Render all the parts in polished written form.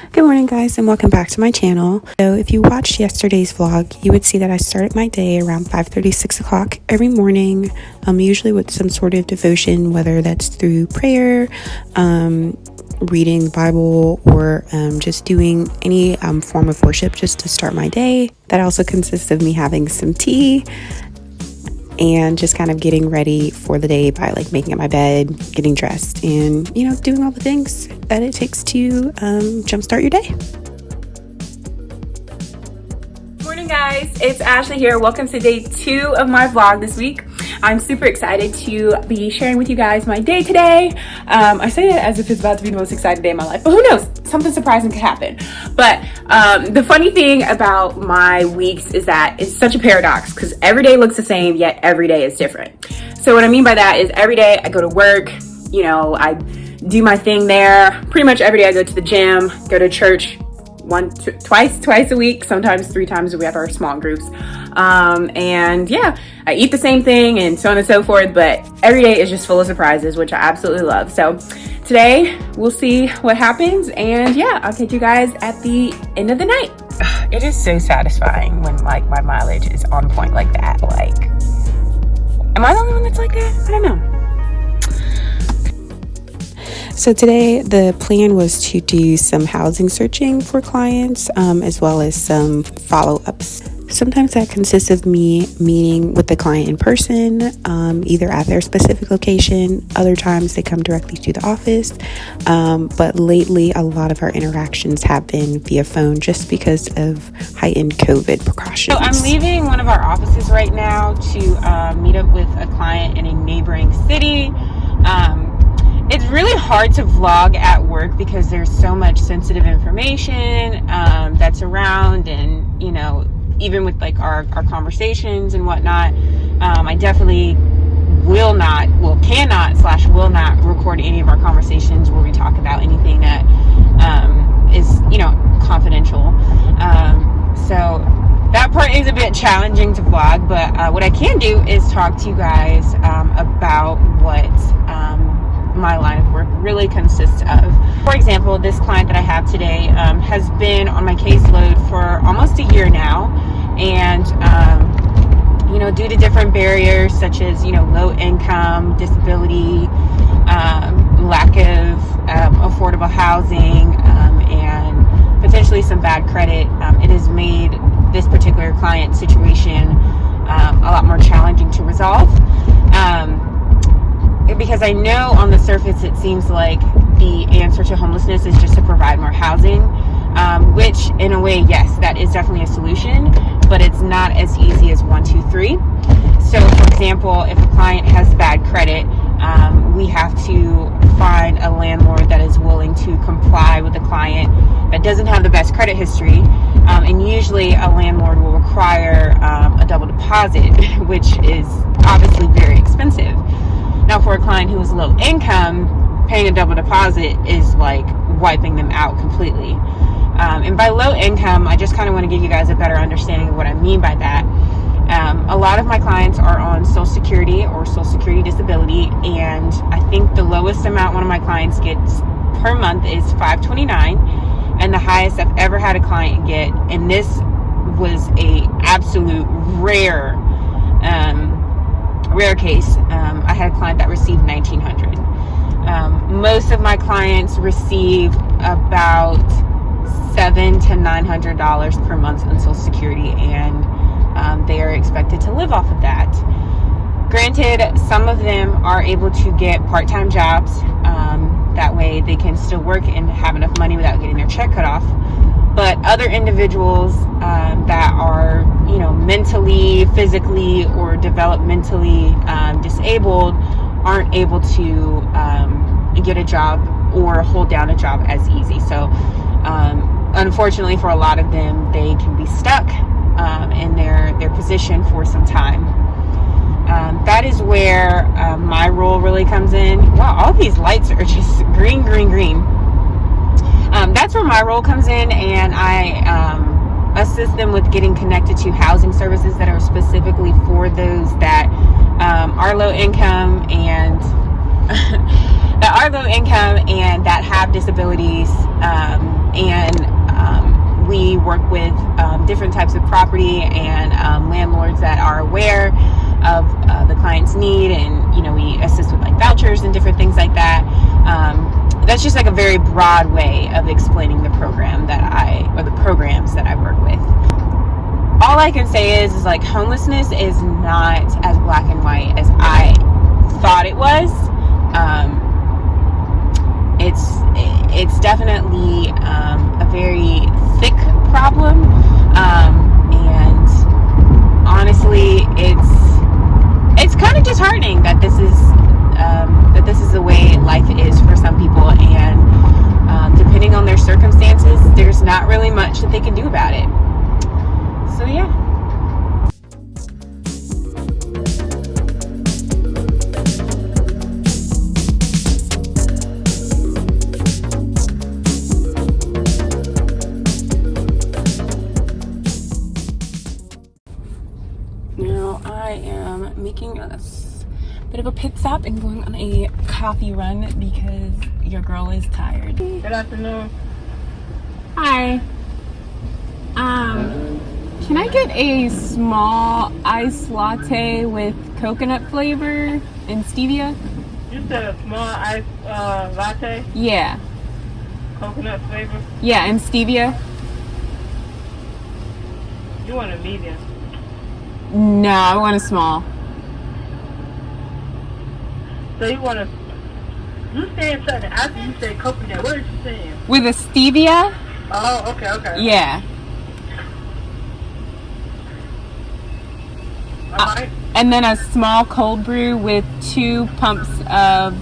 Good morning, guys, and welcome back to my channel. So if you watched yesterday's vlog, you would see that I started my day around 5:30, 6 o'clock every morning, usually with some sort of devotion, whether that's through prayer, reading the Bible, or just doing any form of worship just to start my day. That also consists of me having some tea and just kind of getting ready for the day by like making up my bed, getting dressed, and doing all the things that it takes to jumpstart your day. Morning, guys, it's Ashley here. Welcome to day 2 of my vlog this week. I'm super excited to be sharing with you guys my day today. I say that as if it's about to be the most exciting day of my life, but who knows? Something surprising could happen. But the funny thing about my weeks is that it's such a paradox because every day looks the same, yet every day is different. So what I mean by that is every day I go to work, I do my thing there. Pretty much every day I go to the gym, go to church twice a week, sometimes 3 times. We have our small groups. And yeah, I eat the same thing and so on and so forth, but every day is just full of surprises, which I absolutely love. So today we'll see what happens, and yeah, I'll catch you guys at the end of the night. It is so satisfying when like my mileage is on point like that. Like, am I the only one that's like that? I don't know. So today the plan was to do some housing searching for clients, as well as some follow-ups. Sometimes that consists of me meeting with the client in person, either at their specific location. Other times they come directly to the office. But lately a lot of our interactions have been via phone just because of heightened COVID precautions. So I'm leaving one of our offices right now to meet up with a client in a neighboring city. It's really hard to vlog at work because there's so much sensitive information that's around, and even with like our conversations and whatnot, I definitely will not record any of our conversations where we talk about anything that is confidential. So that part is a bit challenging to vlog, but what I can do is talk to you guys about what my line of work really consists of. For example, this client that I have today has been on my caseload for almost a year now, and due to different barriers such as low income, disability, lack of affordable housing, and potentially some bad credit, it has made this particular client situation a lot more challenging to resolve. Because I know on the surface it seems like the answer to homelessness is just to provide more housing, which in a way, yes, that is definitely a solution, but it's not as easy as 1, 2, 3. So for example, if a client has bad credit, we have to find a landlord that is willing to comply with the client that doesn't have the best credit history, and usually a landlord will require a double deposit, which is obviously very expensive. Now, for a client who is low income, paying a double deposit is like wiping them out completely. And by low income, I just kind of want to give you guys a better understanding of what I mean by that. A lot of my clients are on Social Security or Social Security disability, and I think the lowest amount one of my clients gets per month is $529, and the highest I've ever had a client get, and this was a absolute rare case. I had a client that received $1,900. Most of my clients receive about $700 to $900 per month in Social Security, and they are expected to live off of that. Granted, some of them are able to get part-time jobs. That way they can still work and have enough money without getting their check cut off. But other individuals that are, mentally, physically, or developmentally disabled aren't able to get a job or hold down a job as easy. So unfortunately for a lot of them, they can be stuck in their position for some time. That is where my role really comes in. Wow, all these lights are just green. That's where my role comes in, and I assist them with getting connected to housing services that are specifically for those that are low income and that have disabilities, and we work with different types of property and landlords that are aware of the client's need, and we assist with like vouchers and different things like that. That's just like a very broad way of explaining the program or the programs that I work with. All I can say is like homelessness is not as black and white as I thought it was. It's definitely a very thick problem, and honestly, it's kind of disheartening that this is the way life is for some people, and depending on their circumstances, there's not really much that they can do about it. So yeah. Now I am making a bit of a pit stop and going on a coffee run because your girl is tired. Good afternoon. Hi. Can I get a small iced latte with coconut flavor and stevia? You said a small iced latte, Yeah. coconut flavor. Yeah, and stevia? You want a medium? No, I want a small. So you want you saying something after you said coconut. What are you saying? With a stevia? Oh, okay. Yeah. Alright. And then a small cold brew with 2 pumps of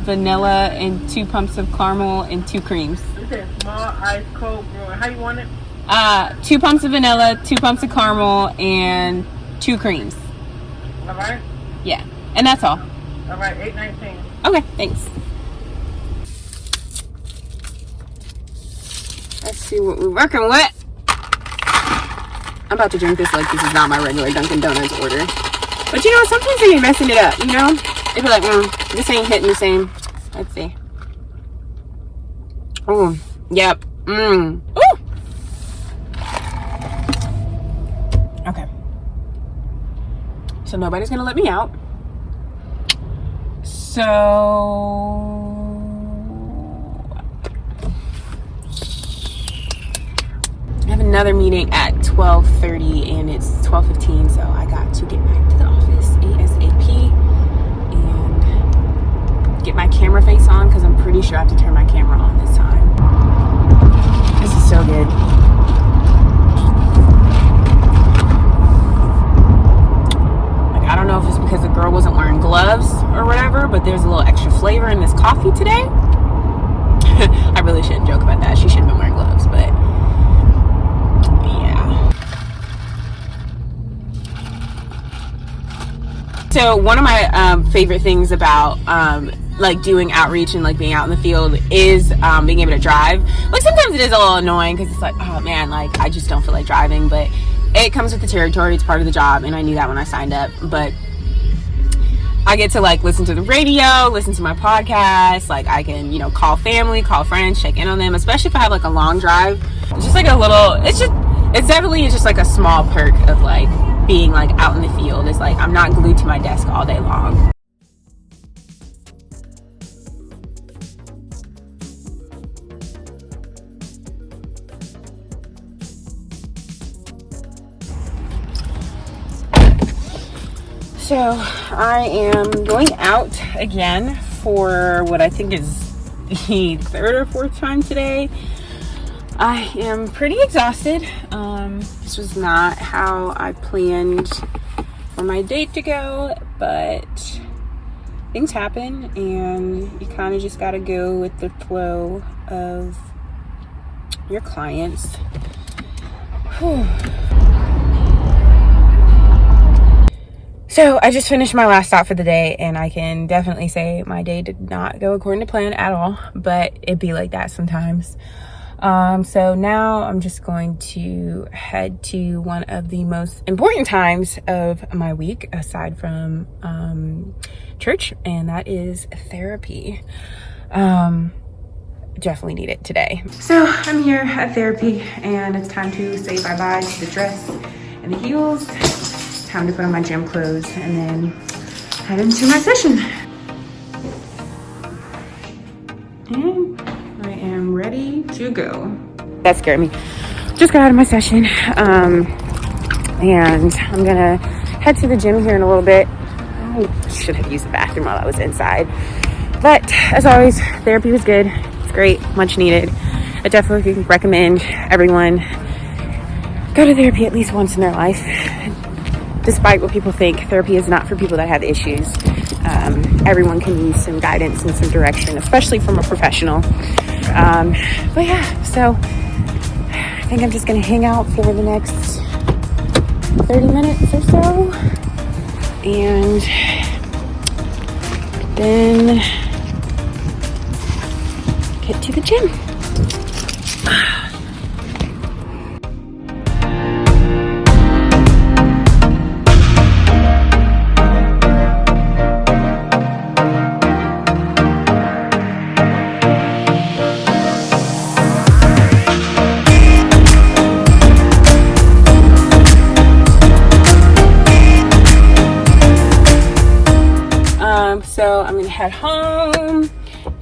vanilla and 2 pumps of caramel and 2 creams. You said small iced cold brew. How you want it? 2 pumps of vanilla, 2 pumps of caramel, and 2 creams. Alright. Yeah. And that's all. Alright, $8.19. Okay, thanks. Let's see what we're working with. I'm about to drink this like this is not my regular Dunkin' Donuts order. But sometimes they be messing it up, They be like, this ain't hitting the same. Let's see. Oh, yep. Ooh. Okay. So nobody's gonna let me out. So I have another meeting at 12:30 and it's 12:15, so I got to get back to the office ASAP and get my camera face on because I'm pretty sure I have to turn my camera on this time. This is so good. Like, I don't know if it's because the girl wasn't wearing gloves or whatever, but there's a little extra flavor in this coffee today. I really shouldn't joke about that. She should have been wearing gloves, but so one of my favorite things about like doing outreach and like being out in the field is being able to drive. Like sometimes it is a little annoying because it's like, oh man, like I just don't feel like driving, but it comes with the territory. It's part of the job, and I knew that when I signed up. But I get to like listen to the radio, listen to my podcast. Like I can, call family, call friends, check in on them, especially if I have like a long drive. It's just like it's definitely just like a small perk of like being like out in the field. Is like I'm not glued to my desk all day long. So I am going out again for what I think is the 3rd or 4th time today. I am pretty exhausted. This was not how I planned for my date to go, but things happen and you kind of just got to go with the flow of your clients. Whew. So I just finished my last stop for the day, and I can definitely say my day did not go according to plan at all, but it'd be like that sometimes. So now I'm just going to head to one of the most important times of my week, aside from church, and that is therapy. definitely need it today. So I'm here at therapy and it's time to say bye-bye to the dress and the heels. Time to put on my gym clothes and then head into my session. And I am ready to go. That scared me. Just got out of my session. And I'm gonna head to the gym here in a little bit. I should have used the bathroom while I was inside. But as always, therapy was good. It's great, much needed. I definitely recommend everyone go to therapy at least once in their life. Despite what people think, therapy is not for people that have issues. Everyone can use some guidance and some direction, especially from a professional. But yeah, so I think I'm just gonna hang out for the next 30 minutes or so. And then get to the gym. So I'm gonna head home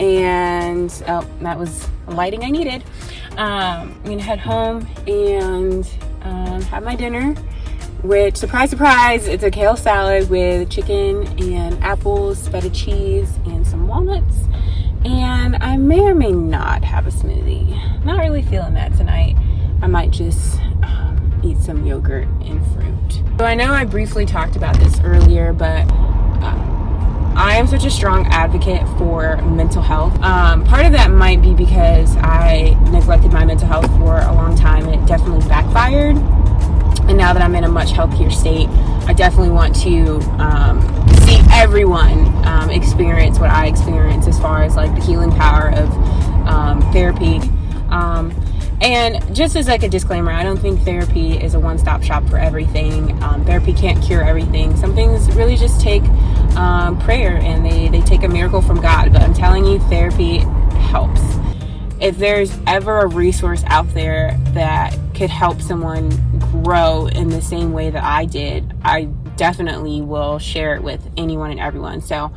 and that was the lighting I needed. I'm gonna head home and have my dinner, which, surprise surprise, it's a kale salad with chicken and apples, feta cheese, and some walnuts. And I may or may not have a smoothie. Not really feeling that tonight. I might just eat some yogurt and fruit. So I know I briefly talked about this earlier, but I am such a strong advocate for mental health. Part of that might be because I neglected my mental health for a long time and it definitely backfired. And now that I'm in a much healthier state, I definitely want to see everyone experience what I experience as far as like the healing power of therapy. And just as like a disclaimer, I don't think therapy is a one-stop shop for everything. Therapy can't cure everything. Some things really just take prayer and they take a miracle from God. But I'm telling you, therapy helps. If there's ever a resource out there that could help someone grow in the same way that I did, I definitely will share it with anyone and everyone. So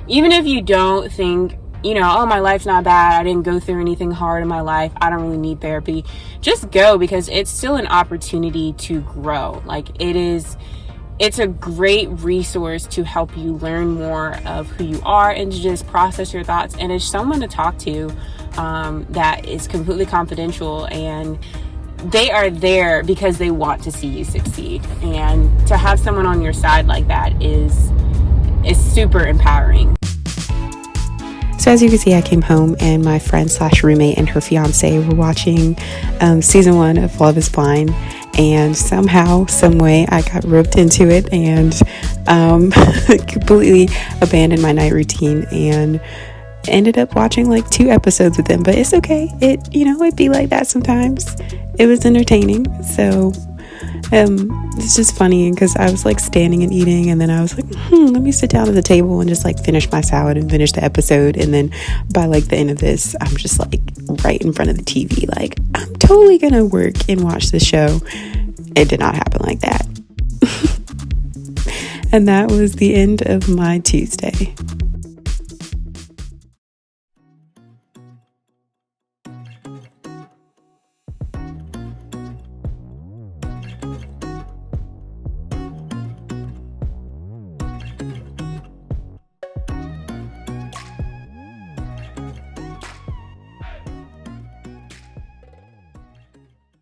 even if you don't think, you know, oh, my life's not bad, I didn't go through anything hard in my life, I don't really need therapy, just go, because it's still an opportunity to grow. Like, it's a great resource to help you learn more of who you are and to just process your thoughts. And it's someone to talk to that is completely confidential, and they are there because they want to see you succeed. And to have someone on your side like that is super empowering. So as you can see, I came home and my friend / roommate and her fiance were watching season 1 of Love is Blind, and somehow, some way, I got roped into it and completely abandoned my night routine and ended up watching like 2 episodes with them. But it's okay. It'd be like that sometimes. It was entertaining. So it's just funny because I was like standing and eating, and then I was like, let me sit down at the table and just like finish my salad and finish the episode. And then by like the end of this, I'm just like right in front of the TV, like I'm totally gonna work and watch the show. It did not happen like that. And that was the end of my Tuesday.